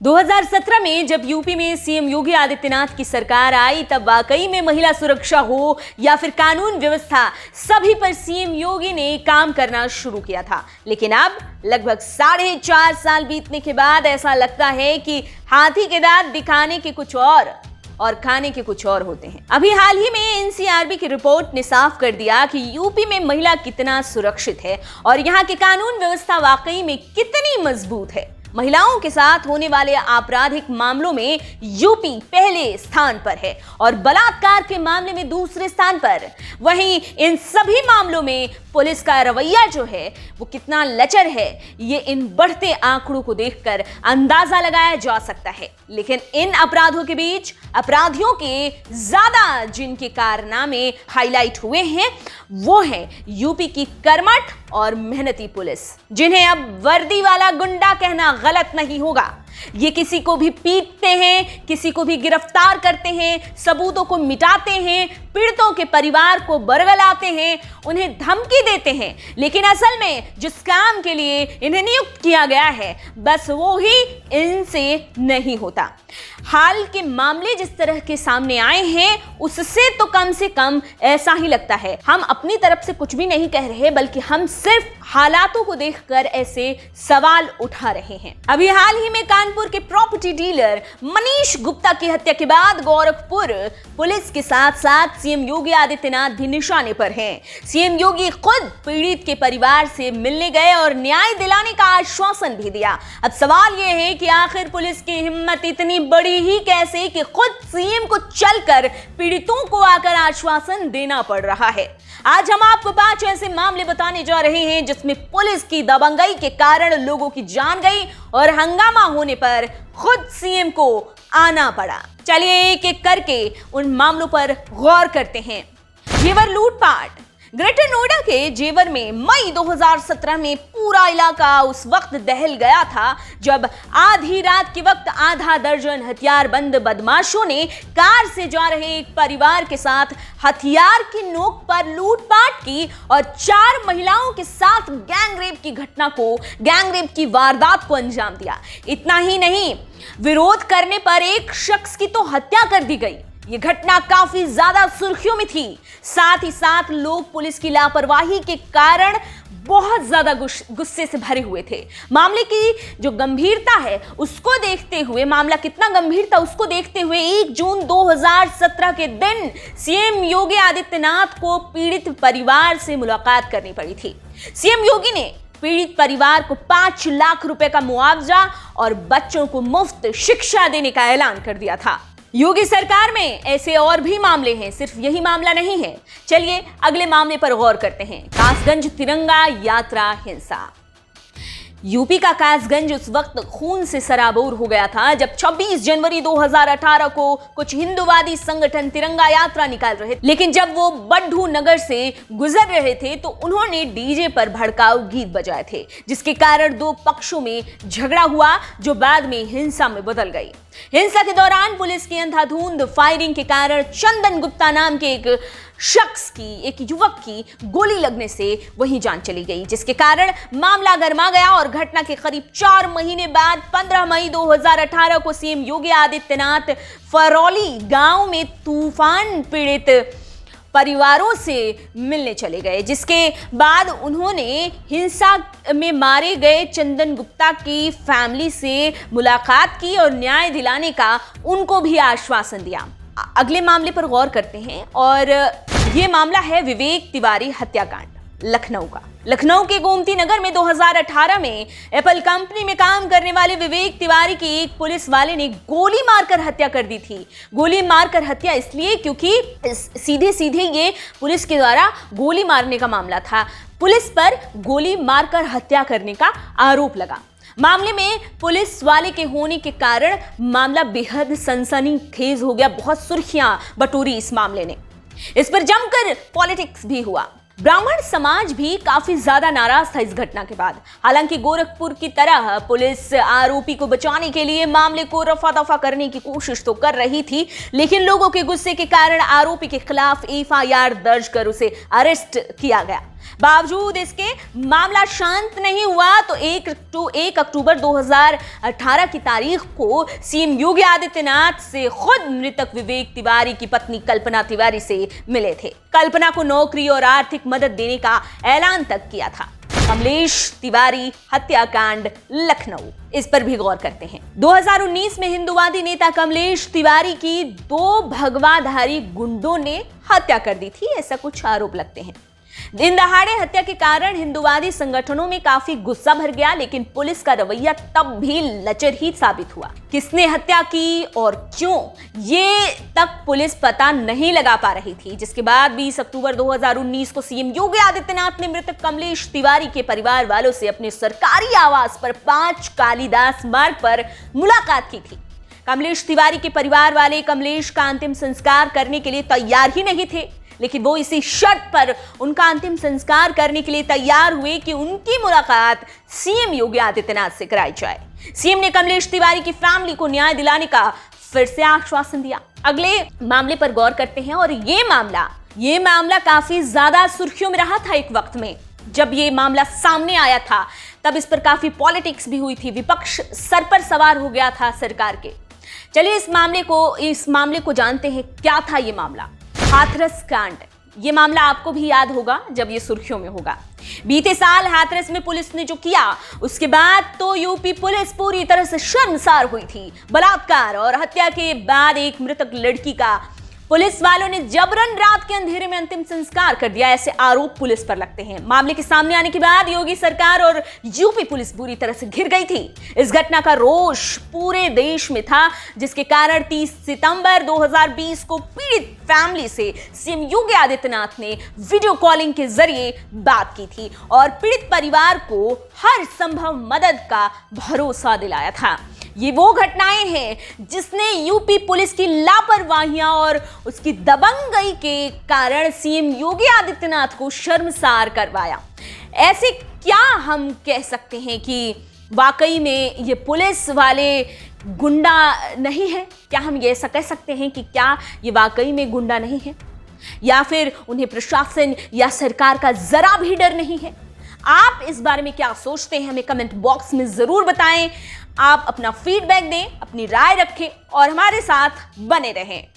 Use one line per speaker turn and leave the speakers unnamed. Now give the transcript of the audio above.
2017 में जब यूपी में सीएम योगी आदित्यनाथ की सरकार आई, तब वाकई में महिला सुरक्षा हो या फिर कानून व्यवस्था, सभी पर सीएम योगी ने काम करना शुरू किया था। लेकिन अब लगभग 4.5 साल बीतने के बाद ऐसा लगता है कि हाथी के दांत दिखाने के कुछ और खाने के कुछ और होते हैं। अभी हाल ही में एनसीआरबी की रिपोर्ट ने साफ कर दिया कि यूपी में महिला कितना सुरक्षित है और यहाँ की कानून व्यवस्था वाकई में कितनी मजबूत है। महिलाओं के साथ होने वाले आपराधिक मामलों में यूपी पहले स्थान पर है और बलात्कार के मामले में दूसरे स्थान पर। वहीं इन सभी मामलों में पुलिस का रवैया जो है वो कितना लचर है, ये इन बढ़ते आंकड़ों को देखकर अंदाजा लगाया जा सकता है। लेकिन इन अपराधों के बीच अपराधियों के ज्यादा जिनके कारनामे हाईलाइट हुए हैं, वो है यूपी की कर्मठ और मेहनती पुलिस, जिन्हें अब वर्दी वाला गुंडा कहना गलत नहीं होगा। ये किसी को भी पीटते हैं, किसी को भी गिरफ्तार करते हैं, सबूतों को मिटाते हैं, पीड़ितों के परिवार को बरगलाते हैं, उन्हें धमकी देते हैं। लेकिन असल में जिस काम के लिए इन्हें नियुक्त किया गया है, बस वो ही इनसे नहीं होता। हाल के मामले जिस तरह के सामने आए हैं, उससे तो कम से कम ऐसा ही लगता है। हम अपनी तरफ से कुछ भी नहीं कह रहे, बल्कि हम सिर्फ हालातों को देखकर ऐसे सवाल उठा रहे हैं। अभी हाल ही में कानपुर के प्रॉपर्टी डीलर मनीष गुप्ता की हत्या के बाद गोरखपुर पुलिस के साथ साथ सीएम योगी आदित्यनाथ भी निशाने पर हैं। सीएम योगी खुद पीड़ित के परिवार से मिलने गए और न्याय दिलाने का आश्वासन भी दिया। अब सवाल यह है कि आखिर पुलिस की हिम्मत इतनी बड़ी ही कैसे कि खुद सीएम को चलकर पीड़ितों को आकर आश्वासन देना पड़ रहा है। आज हम आपको 5 ऐसे मामले बताने जा रहे हैं जिसमें पुलिस की दबंगई के कारण लोगों की जान गई और हंगामा होने पर खुद सीएम को आना पड़ा। चलिए एक एक करके उन मामलों पर गौर करते हैं। जेवर लूटपाट। ग्रेटर नोएडा के जेवर में मई 2017 में पूरा इलाका उस वक्त दहल गया था जब आधी रात के वक्त आधा दर्जन हथियारबंद बदमाशों ने कार से जा रहे एक परिवार के साथ हथियार की नोक पर लूटपाट की और 4 महिलाओं के साथ गैंगरेप की वारदात को अंजाम दिया। इतना ही नहीं, विरोध करने पर एक शख्स की तो हत्या कर दी गई। ये घटना काफी ज्यादा सुर्खियों में थी। साथ ही साथ लोग पुलिस की लापरवाही के कारण बहुत ज्यादा गुस्से से भरे हुए थे। मामले की जो गंभीरता है उसको देखते हुए, मामला कितना गंभीर था उसको देखते हुए 1 जून 2017 के दिन सीएम योगी आदित्यनाथ को पीड़ित परिवार से मुलाकात करनी पड़ी थी। सीएम योगी ने पीड़ित परिवार को 5 लाख रुपए का मुआवजा और बच्चों को मुफ्त शिक्षा देने का ऐलान कर दिया था। योगी सरकार में ऐसे और भी मामले हैं, सिर्फ यही मामला नहीं है। चलिए अगले मामले पर गौर करते हैं। कासगंज तिरंगा यात्रा हिंसा। यूपी का कासगंज उस वक्त खून से सराबोर हो गया था जब 26 जनवरी 2018 को कुछ हिंदूवादी संगठन तिरंगा यात्रा निकाल रहे थे। लेकिन जब वो बड्ढू नगर से गुजर रहे थे तो उन्होंने डीजे पर भड़काऊ गीत बजाए थे, जिसके कारण 2 पक्षों में झगड़ा हुआ जो बाद में हिंसा में बदल गई। हिंसा के दौरान पुलिस की अंधाधुंध फायरिंग के कारण चंदन गुप्ता नाम के एक युवक की गोली लगने से वहीं जान चली गई, जिसके कारण मामला गरमा गया और घटना के करीब 4 महीने बाद 15 मई 2018 को सीएम योगी आदित्यनाथ फरौली गांव में तूफान पीड़ित परिवारों से मिलने चले गए, जिसके बाद उन्होंने हिंसा में मारे गए चंदन गुप्ता की फैमिली से मुलाकात की और न्याय दिलाने का उनको भी आश्वासन दिया। अगले मामले पर गौर करते हैं और ये मामला है विवेक तिवारी हत्याकांड, लखनऊ का। लखनऊ के गोमती नगर में 2018 में एप्पल कंपनी में काम करने वाले विवेक तिवारी की एक पुलिस वाले ने गोली मारकर हत्या कर दी थी। गोली मारकर हत्या इसलिए क्योंकि सीधे ये पुलिस के द्वारा गोली मारने का मामला था। पुलिस पर गोली मारकर हत्या करने का आरोप लगा। मामले में पुलिस वाले के होने के कारण मामला बेहद सनसनीखेज हो गया। बहुत सुर्खियां बटोरी इस मामले ने। इस पर जमकर पॉलिटिक्स भी हुआ। ब्राह्मण समाज भी काफी ज्यादा नाराज था इस घटना के बाद। हालांकि गोरखपुर की तरह पुलिस आरोपी को बचाने के लिए मामले को रफा दफा करने की कोशिश तो कर रही थी, लेकिन लोगों के गुस्से के कारण आरोपी के खिलाफ एफआईआर दर्ज कर उसे अरेस्ट किया गया। बावजूद इसके मामला शांत नहीं हुआ तो 1 अक्टूबर 2018 की तारीख को सीएम योगी आदित्यनाथ से खुद मृतक विवेक तिवारी की पत्नी कल्पना तिवारी से मिले थे। कल्पना को नौकरी और आर्थिक मदद देने का ऐलान तक किया था। कमलेश तिवारी हत्याकांड लखनऊ, इस पर भी गौर करते हैं। 2019 में हिंदुवादी नेता कमलेश तिवारी की 2 भगवाधारी गुंडों ने हत्या कर दी थी, ऐसा कुछ आरोप लगते हैं। दिन दहाड़े हत्या के कारण हिंदुवादी संगठनों में काफी गुस्सा भर गया, लेकिन पुलिस का रवैया तब भी लचर ही साबित हुआ। किसने हत्या की और क्यों, ये तक पुलिस पता नहीं लगा पा रही थी, जिसके बाद 20 अक्टूबर 2019 को सीएम योगी आदित्यनाथ ने मृतक कमलेश तिवारी के परिवार वालों से अपने सरकारी आवास पर 5 कालिदास मार्ग पर मुलाकात की थी। कमलेश तिवारी के परिवार वाले कमलेश का अंतिम संस्कार करने के लिए तैयार ही नहीं थे, लेकिन वो इसी शर्त पर उनका अंतिम संस्कार करने के लिए तैयार हुए कि उनकी मुलाकात सीएम योगी आदित्यनाथ से कराई जाए। सीएम ने कमलेश तिवारी की फैमिली को न्याय दिलाने का फिर से आश्वासन दिया। अगले मामले पर गौर करते हैं और ये मामला काफी ज्यादा सुर्खियों में रहा था। एक वक्त में जब ये मामला सामने आया था तब इस पर काफी पॉलिटिक्स भी हुई थी, विपक्ष सर पर सवार हो गया था सरकार के। चलिए इस मामले को जानते हैं। क्या था ये मामला? हाथरस कांड। ये मामला आपको भी याद होगा जब ये सुर्खियों में होगा। बीते साल हाथरस में पुलिस ने जो किया, उसके बाद तो यूपी पुलिस पूरी तरह से शर्मसार हुई थी। बलात्कार और हत्या के बाद एक मृतक लड़की का पुलिस वालों ने जबरन रात के अंधेरे में अंतिम संस्कार कर दिया, ऐसे आरोप पुलिस पर लगते हैं। मामले के सामने आने के बाद योगी सरकार और यूपी पुलिस बुरी तरह से घिर गई थी। इस घटना का रोष पूरे देश में था, जिसके कारण 30 सितंबर 2020 को पीड़ित फैमिली से सीएम योगी आदित्यनाथ ने वीडियो कॉलिंग के जरिए बात की थी और पीड़ित परिवार को हर संभव मदद का भरोसा दिलाया था। ये वो घटनाएं हैं जिसने यूपी पुलिस की लापरवाहियां और उसकी दबंगई के कारण सीएम योगी आदित्यनाथ को शर्मसार करवाया। ऐसे क्या हम कह सकते हैं कि वाकई में ये पुलिस वाले गुंडा नहीं है? क्या हम ये ऐसा कह सकते हैं कि क्या ये वाकई में गुंडा नहीं है, या फिर उन्हें प्रशासन या सरकार का जरा भी डर नहीं है? आप इस बारे में क्या सोचते हैं, हमें कमेंट बॉक्स में जरूर बताएं। आप अपना फीडबैक दें, अपनी राय रखें और हमारे साथ बने रहें।